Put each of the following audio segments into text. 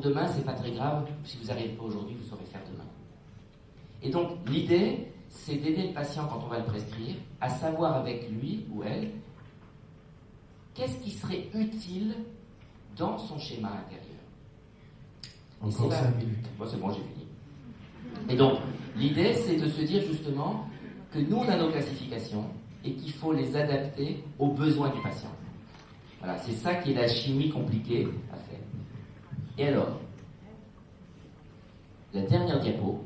Demain, c'est pas très grave. Si vous n'arrivez pas aujourd'hui, vous saurez faire demain. Et donc, l'idée, c'est d'aider le patient quand on va le prescrire à savoir avec lui ou elle qu'est-ce qui serait utile dans son schéma intérieur. Encore 5 minutes. Bon, c'est bon, j'ai fini. Et donc, l'idée, c'est de se dire justement que nous, on a nos classifications et qu'il faut les adapter aux besoins du patient. Voilà, c'est ça qui est la chimie compliquée à faire. Et alors, la dernière diapo,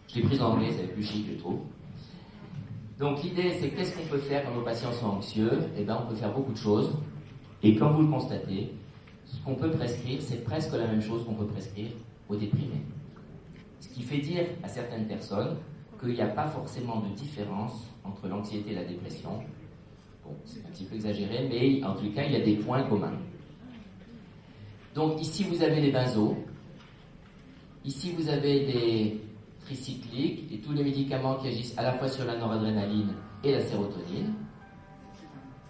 je l'ai prise en anglais, c'est plus chic, je trouve. Donc l'idée, c'est qu'est-ce qu'on peut faire quand nos patients sont anxieux? Eh bien, on peut faire beaucoup de choses. Et comme vous le constatez, ce qu'on peut prescrire, c'est presque la même chose qu'on peut prescrire aux déprimés. Ce qui fait dire à certaines personnes qu'il n'y a pas forcément de différence entre l'anxiété et la dépression. Bon, c'est un petit peu exagéré, mais en tout cas, il y a des points communs. Donc ici, vous avez les benzos. Ici, vous avez les tricycliques et tous les médicaments qui agissent à la fois sur la noradrénaline et la sérotonine.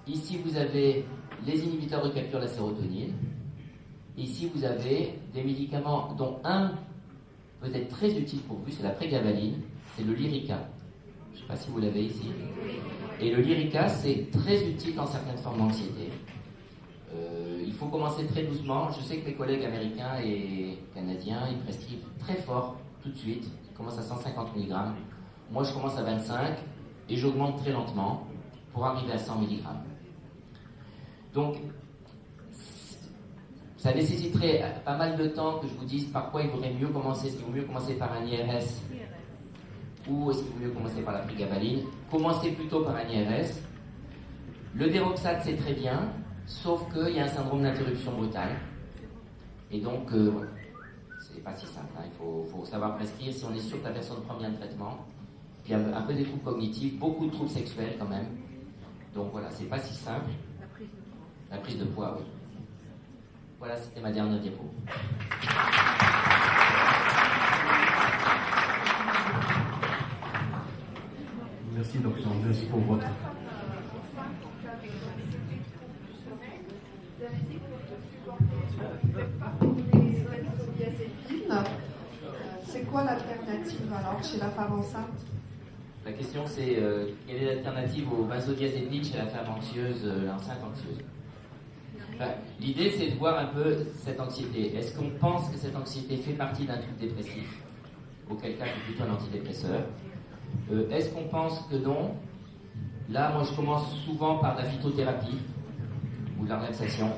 Ici, vous avez les inhibiteurs de capture de la sérotonine. Ici, vous avez des médicaments dont un peut être très utile pour vous, c'est la prégabaline, c'est le Lyrica. Je ne sais pas si vous l'avez ici. Et le Lyrica, c'est très utile dans certaines formes d'anxiété. Il faut commencer très doucement. Je sais que mes collègues américains et canadiens, ils prescrivent très fort tout de suite. Ils commencent à 150 mg. Moi, je commence à 25 et j'augmente très lentement pour arriver à 100 mg. Donc, ça nécessiterait pas mal de temps que je vous dise par quoi il vaudrait mieux commencer. Est-ce qu'il vaut mieux commencer par un IRS ou est-ce qu'il vaut mieux commencer par la prégabaline? Commencez plutôt par un IRS. Le déroxate, c'est très bien. Sauf qu'il y a un syndrome d'interruption brutale. Et donc, c'est pas si simple. Hein. Il faut savoir prescrire si on est sûr que la personne prend bien le traitement. Puis un peu des troubles cognitifs, beaucoup de troubles sexuels quand même. Donc voilà, c'est pas si simple. La prise de poids, oui. Voilà, c'était ma dernière diapo. Merci, Dr. Andres, pour votre... C'est quoi l'alternative alors chez la femme enceinte? La question c'est quelle est l'alternative aux benzodiazépines chez la femme anxieuse, l'enceinte anxieuse? L'idée c'est de voir un peu cette anxiété. Est-ce qu'on pense que cette anxiété fait partie d'un trouble dépressif? Auquel cas c'est plutôt un antidépresseur. Est-ce qu'on pense que non? Là, moi je commence souvent par la phytothérapie ou de la relaxation.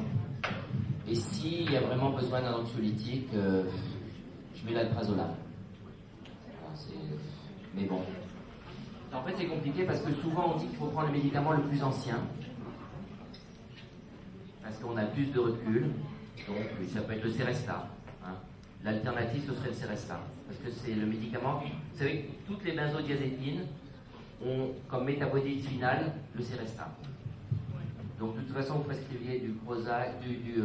Et s'il y a vraiment besoin d'un anxiolytique, je mets l'alprazolam. Mais bon. En fait, c'est compliqué parce que souvent on dit qu'il faut prendre le médicament le plus ancien. Parce qu'on a plus de recul. Donc, ça peut être le Seresta. Hein. L'alternative, ce serait le Seresta. Parce que c'est le médicament. Vous savez, toutes les benzodiazépines ont comme métabolite final le Seresta. Donc, de toute façon, vous prescriviez du Prozac, du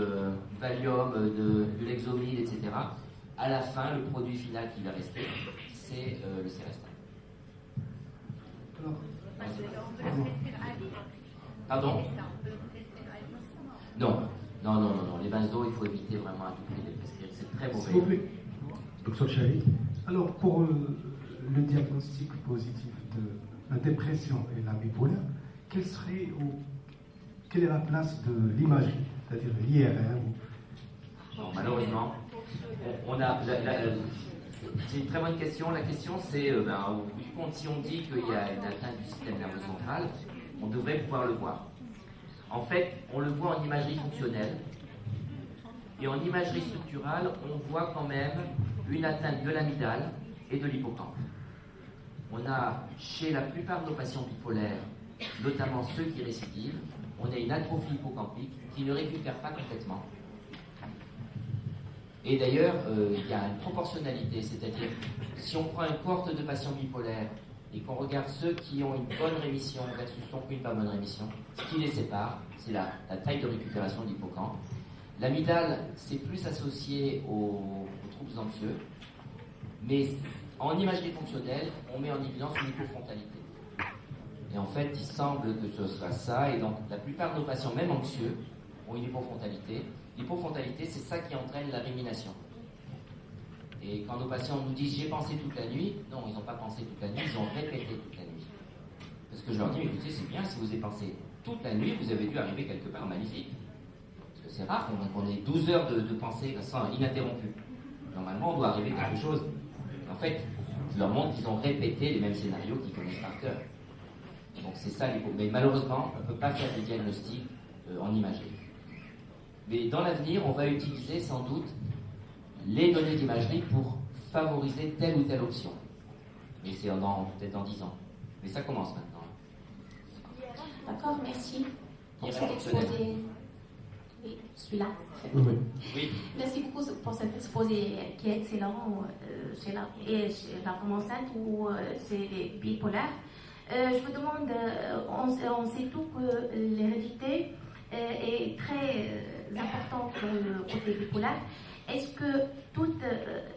Valium, du Lexomil, etc. À la fin, le produit final qui va rester, c'est le Seresta. Pardon? Non. Les benzos, il faut éviter vraiment à tout prix de les prescrire. C'est très mauvais. S'il vous plaît. Dr. Chahid, alors pour le diagnostic positif de la dépression et la bipolaire, quelle est la place de l'imagerie, c'est-à-dire l'IRM? Non, malheureusement, c'est une très bonne question. La question, c'est, au bout du compte, si on dit qu'il y a une atteinte du système nerveux central, on devrait pouvoir le voir. En fait, on le voit en imagerie fonctionnelle. Et en imagerie structurale, on voit quand même une atteinte de l'amygdale et de l'hippocampe. On a, chez la plupart de nos patients bipolaires, notamment ceux qui récidivent, on a une atrophie hippocampique qui ne récupère pas complètement. Et d'ailleurs, il y a une proportionnalité, c'est-à-dire si on prend une cohorte de patients bipolaires et qu'on regarde ceux qui ont une bonne rémission versus ceux qui n'ont pas bonne rémission, ce qui les sépare, c'est la taille de récupération de l'hippocampe. L'amygdale, c'est plus associé aux troubles anxieux, mais en imagerie fonctionnelle, on met en évidence une hypofrontalité. Et en fait, il semble que ce soit ça, et donc la plupart de nos patients, même anxieux, ont une hypofrontalité. L'hypofrontalité, c'est ça qui entraîne la rumination. Et quand nos patients nous disent j'ai pensé toute la nuit, non, ils n'ont pas pensé toute la nuit, ils ont répété toute la nuit. Parce que je leur dis, écoutez, c'est bien, si vous avez pensé toute la nuit, vous avez dû arriver quelque part magnifique. Parce que c'est rare qu'on ait 12 heures de pensée sans ininterrompue. Normalement, on doit arriver à quelque chose. En fait, je leur montre qu'ils ont répété les mêmes scénarios qu'ils connaissent par cœur. Donc c'est ça les problèmes. Mais malheureusement, on ne peut pas faire des diagnostics en imagerie. Mais dans l'avenir, on va utiliser sans doute les données d'imagerie pour favoriser telle ou telle option. Mais c'est peut-être dans 10 ans. Mais ça commence maintenant. D'accord, merci pour Il cet reste exposé. Oui, celui-là. Oui. Merci beaucoup pour cet exposé qui est excellent chez la femme enceinte ou chez les bipolaires. Je vous demande, on sait tout que l'hérédité est très importante dans le côté bipolaire. Est-ce que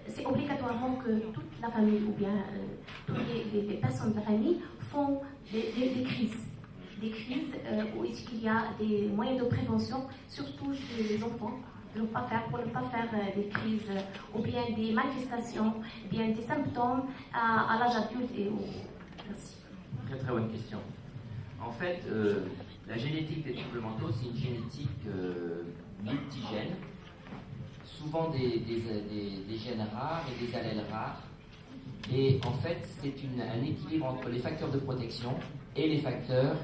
c'est obligatoirement que toute la famille ou bien toutes les personnes de la famille font des crises? Des crises où est-ce qu'il y a des moyens de prévention, surtout chez les enfants, pour ne pas faire des crises ou bien des manifestations, bien des symptômes à l'âge adulte Merci. Très très bonne question. En fait, la génétique des troubles mentaux, c'est une génétique multigène, souvent des gènes rares et des allèles rares. Et en fait, c'est un équilibre entre les facteurs de protection et les facteurs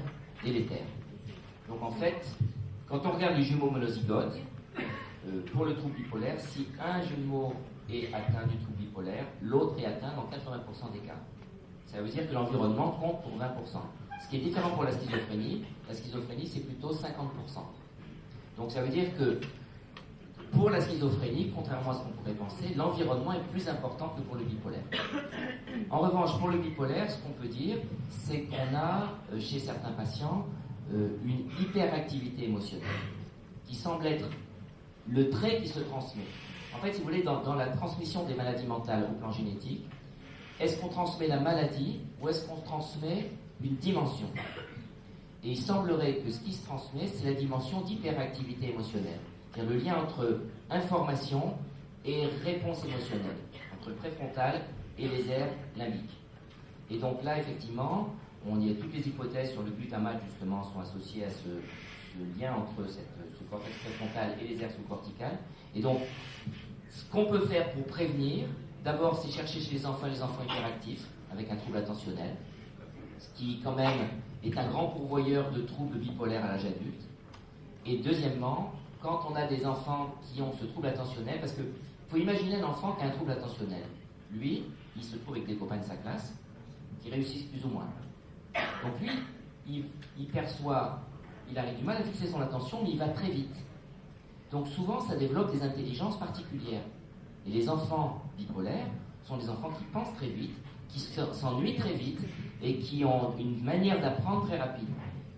délétères. Donc en fait, quand on regarde les jumeaux monozygotes, pour le trouble bipolaire, si un jumeau est atteint du trouble bipolaire, l'autre est atteint dans 80% des cas. Ça veut dire que l'environnement compte pour 20%. Ce qui est différent pour la schizophrénie c'est plutôt 50%. Donc ça veut dire que pour la schizophrénie, contrairement à ce qu'on pourrait penser, l'environnement est plus important que pour le bipolaire. En revanche, pour le bipolaire, ce qu'on peut dire, c'est qu'on a, chez certains patients, une hyperactivité émotionnelle, qui semble être le trait qui se transmet. En fait, si vous voulez, dans la transmission des maladies mentales au plan génétique, est-ce qu'on transmet la maladie ou est-ce qu'on transmet une dimension? Et il semblerait que ce qui se transmet, c'est la dimension d'hyperactivité émotionnelle. C'est-à-dire le lien entre information et réponse émotionnelle, entre le préfrontal et les aires limbiques. Et donc là, effectivement, il y a toutes les hypothèses sur le glutamate, justement, sont associées à ce lien entre ce cortex préfrontal et les aires sous-corticales. Et donc, ce qu'on peut faire pour prévenir, d'abord, c'est chercher chez les enfants hyperactifs, avec un trouble attentionnel, ce qui, quand même, est un grand pourvoyeur de troubles bipolaires à l'âge adulte. Et deuxièmement, quand on a des enfants qui ont ce trouble attentionnel, parce qu'il faut imaginer un enfant qui a un trouble attentionnel. Lui, il se trouve avec des copains de sa classe qui réussissent plus ou moins. Donc lui, il perçoit, il a du mal à fixer son attention, mais il va très vite. Donc souvent, ça développe des intelligences particulières. Et les enfants bipolaires sont des enfants qui pensent très vite, qui s'ennuient très vite et qui ont une manière d'apprendre très rapide.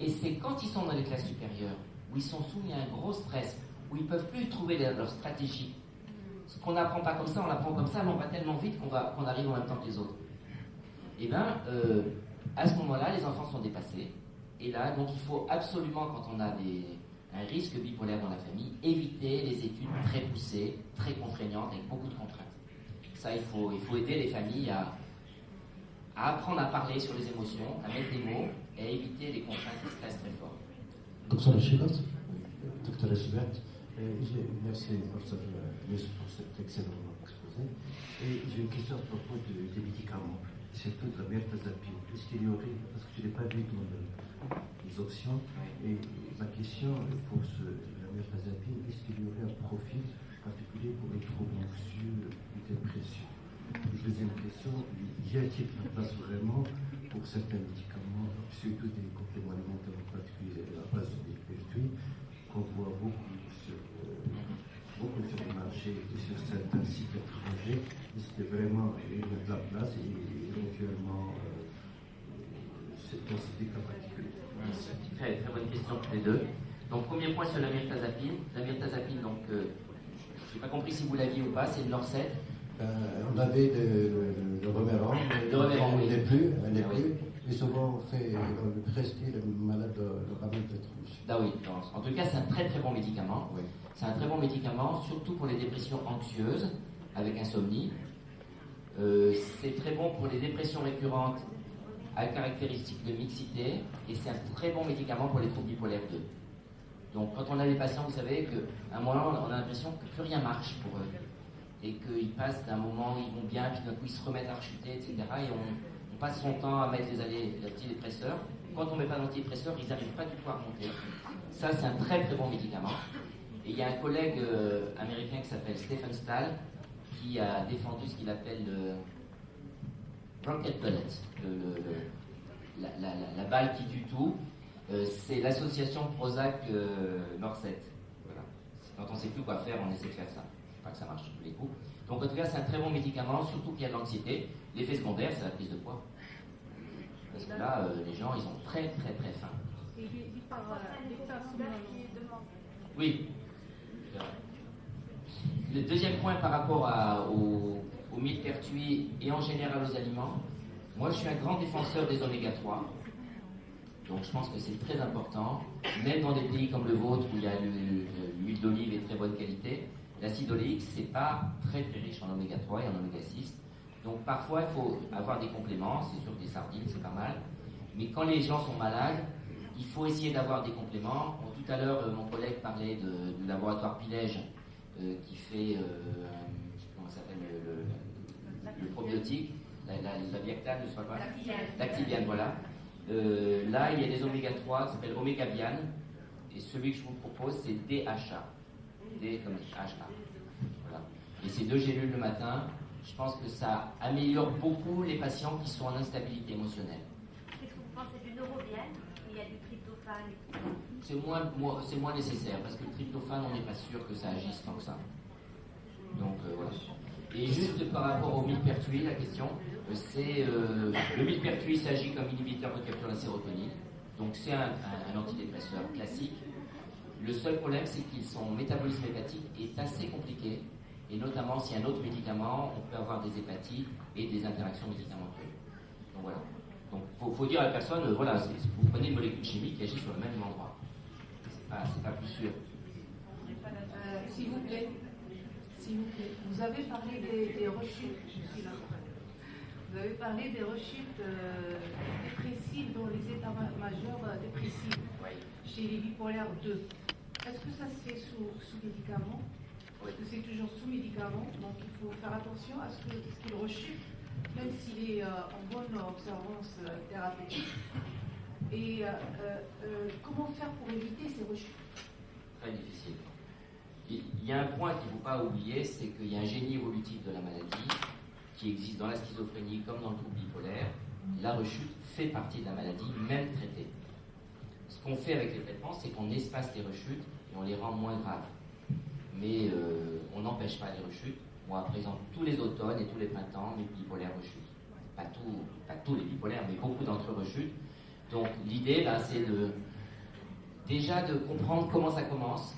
Et c'est quand ils sont dans les classes supérieures, où ils sont soumis à un gros stress, où ils ne peuvent plus trouver leur stratégie. Ce qu'on n'apprend pas comme ça, on l'apprend comme ça, mais on va tellement vite qu'on arrive en même temps que les autres. Et bien, à ce moment-là, les enfants sont dépassés. Et là, donc, il faut absolument, quand on a un risque bipolaire dans la famille, éviter les études très poussées, très contraignantes, avec beaucoup de contraintes. Ça, il faut aider les familles à apprendre à parler sur les émotions, à mettre des mots et à éviter les contraintes qui stressent très fort. Docteur Achilles, docteur Achilles, merci pour cet excellent exposé. Et j'ai une question à propos des médicaments, surtout de la mirtazapine. Est-ce qu'il y aurait, parce que je ne l'ai pas vu dans les options, et ma question pour la mirtazapine, est-ce qu'il y aurait un profil particulier pour les troubles anxieux ou dépression? Et deuxième question, y a-t-il la place vraiment pour certains médicaments, surtout des compléments alimentaires en particulier, la place des pertuis, qu'on voit beaucoup sur le marché et sur certains sites étrangers? Est-ce que vraiment il y a de la place et éventuellement c'est dans ces cas particuliers? Très, très bonne question tous les deux. Donc, premier point sur la mirtazapine. La mirtazapine, donc, je n'ai pas compris si vous l'aviez ou pas, c'est une Lorcette. On avait le Reméron, oui. Elle n'est plus. Et souvent, on le prescrit, le malade le ramène peut-être. Ah oui, en tout cas, c'est un très très bon médicament. Oui. C'est un très bon médicament, surtout pour les dépressions anxieuses, avec insomnie. C'est très bon pour les dépressions récurrentes à caractéristiques de mixité et c'est un très bon médicament pour les troubles bipolaires 2. Donc quand on a des patients, vous savez qu'à un moment, on a l'impression que plus rien marche pour eux et qu'ils passent d'un moment où ils vont bien, puis d'un coup ils se remettent à rechuter, etc. Et on passe son temps à mettre les antidépresseurs. Quand on ne met pas d'antidépresseurs, ils n'arrivent pas du tout à remonter. Ça, c'est un très très bon médicament. Et il y a un collègue américain qui s'appelle Stephen Stahl qui a défendu ce qu'il appelle le Rocket Bullet, la balle qui tue tout. C'est l'association Prozac-Norset. Voilà. Quand on ne sait plus quoi faire, on essaie de faire ça. Pas que ça marche sur tous les coups. Donc en tout cas, c'est un très bon médicament, surtout qu'il y a de l'anxiété. L'effet secondaire, c'est la prise de poids. Parce que là, les gens, ils ont très très très faim. Oui. Le deuxième point par rapport aux millepertuis et en général aux aliments, moi je suis un grand défenseur des oméga 3. Donc je pense que c'est très important, même dans des pays comme le vôtre où il y a l'huile d'olive est de très bonne qualité, l'acide oléique c'est pas très très riche en oméga 3 et en oméga 6. Donc parfois il faut avoir des compléments, c'est sûr que des sardines c'est pas mal, mais quand les gens sont malades, il faut essayer d'avoir des compléments. Bon, tout à l'heure mon collègue parlait du laboratoire Pilège qui fait, je sais plus comment ça s'appelle, le probiotique, la Viactane, je sais pas quoi, l'Activiane, voilà. Là, il y a des oméga 3 qui s'appellent Omega Bian, et celui que je vous propose, c'est DHA. D comme HA. Voilà. Et c'est 2 gélules le matin. Je pense que ça améliore beaucoup les patients qui sont en instabilité émotionnelle. Qu'est-ce que vous pensez du Neurobian? Il y a du tryptophane et tout. C'est moins nécessaire, parce que le tryptophane, on n'est pas sûr que ça agisse tant que ça. Donc, voilà. Et juste par rapport au millepertuis, la question, c'est le millepertuis s'agit comme inhibiteur de capture de la sérotonine, donc c'est un antidépresseur classique. Le seul problème, c'est que son métabolisme hépatique est assez compliqué, et notamment s'il y a un autre médicament, on peut avoir des hépatites et des interactions médicamenteuses. Donc voilà. Donc faut dire à la personne, voilà, vous prenez une molécule chimique qui agit sur le même endroit. C'est pas plus sûr. S'il vous plaît. Vous avez parlé des rechutes, je suis là. Vous avez parlé des rechutes dépressives dans les états majeurs dépressifs chez les bipolaires 2. Est-ce que ça se fait sous médicament? Est-ce que c'est toujours sous médicament? Donc il faut faire attention à ce qu'il rechute, même s'il est en bonne observance thérapeutique. Et comment faire pour éviter ces rechutes? Très difficile. Il y a un point qu'il ne faut pas oublier, c'est qu'il y a un génie évolutif de la maladie qui existe dans la schizophrénie comme dans le trouble bipolaire. La rechute fait partie de la maladie, même traitée. Ce qu'on fait avec les traitements, c'est qu'on espace les rechutes et on les rend moins graves. Mais on n'empêche pas les rechutes. Moi, par exemple, tous les automnes et tous les printemps, mes bipolaires rechutent. Pas tous les bipolaires, mais beaucoup d'entre eux rechutent. Donc l'idée, là, c'est déjà de comprendre comment ça commence.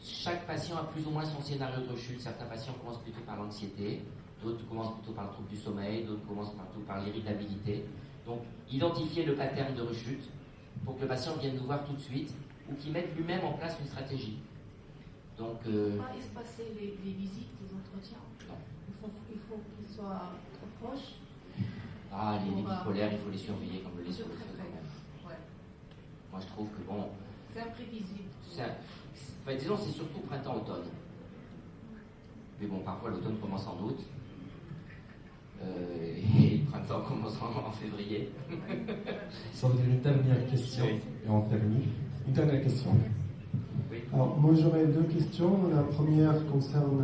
Chaque patient a plus ou moins son scénario de rechute. Certains patients commencent plutôt par l'anxiété, d'autres commencent plutôt par le trouble du sommeil, d'autres commencent plutôt par l'irritabilité. Donc, identifier le pattern de rechute pour que le patient vienne nous voir tout de suite ou qu'il mette lui-même en place une stratégie. Donc, pas espacer les visites, les entretiens. Non. Il faut qu'ils soient trop proches. Les bipolaires, il faut les surveiller comme le lait sur le feu quand même. Ouais. Moi, je trouve que bon. C'est imprévisible. Disons, c'est surtout printemps-automne. Mais bon, parfois l'automne commence en août. Et le printemps commence en février. Ça veut dire une dernière question et on termine. Une dernière question. Oui. Alors, moi j'aurais 2 questions. La première concerne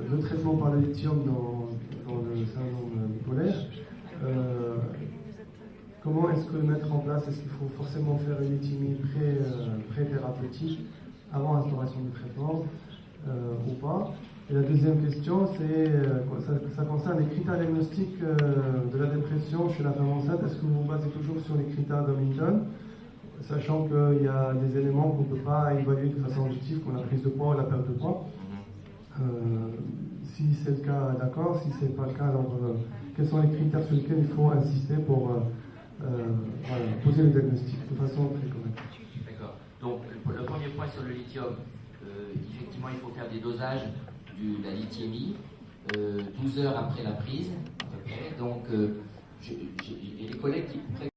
le traitement par le lithium dans le syndrome bipolaire. Comment est-ce que le mettre en place? Est-ce qu'il faut forcément faire une lithiumie pré-thérapeutique avant l'instauration du traitement ou pas? Et la deuxième question, ça concerne les critères diagnostiques de la dépression chez la femme enceinte. Est-ce que vous vous basez toujours sur les critères d'Hamilton, sachant qu'il y a des éléments qu'on ne peut pas évaluer de façon objective, comme la prise de poids ou la perte de poids? Si c'est le cas, d'accord. Si ce n'est pas le cas, alors quels sont les critères sur lesquels il faut insister pour poser le diagnostic de façon très correcte? D'accord. Donc, le premier point sur le lithium, effectivement, il faut faire des dosages de la lithiémie 12 heures après la prise, Donc, j'ai les collègues qui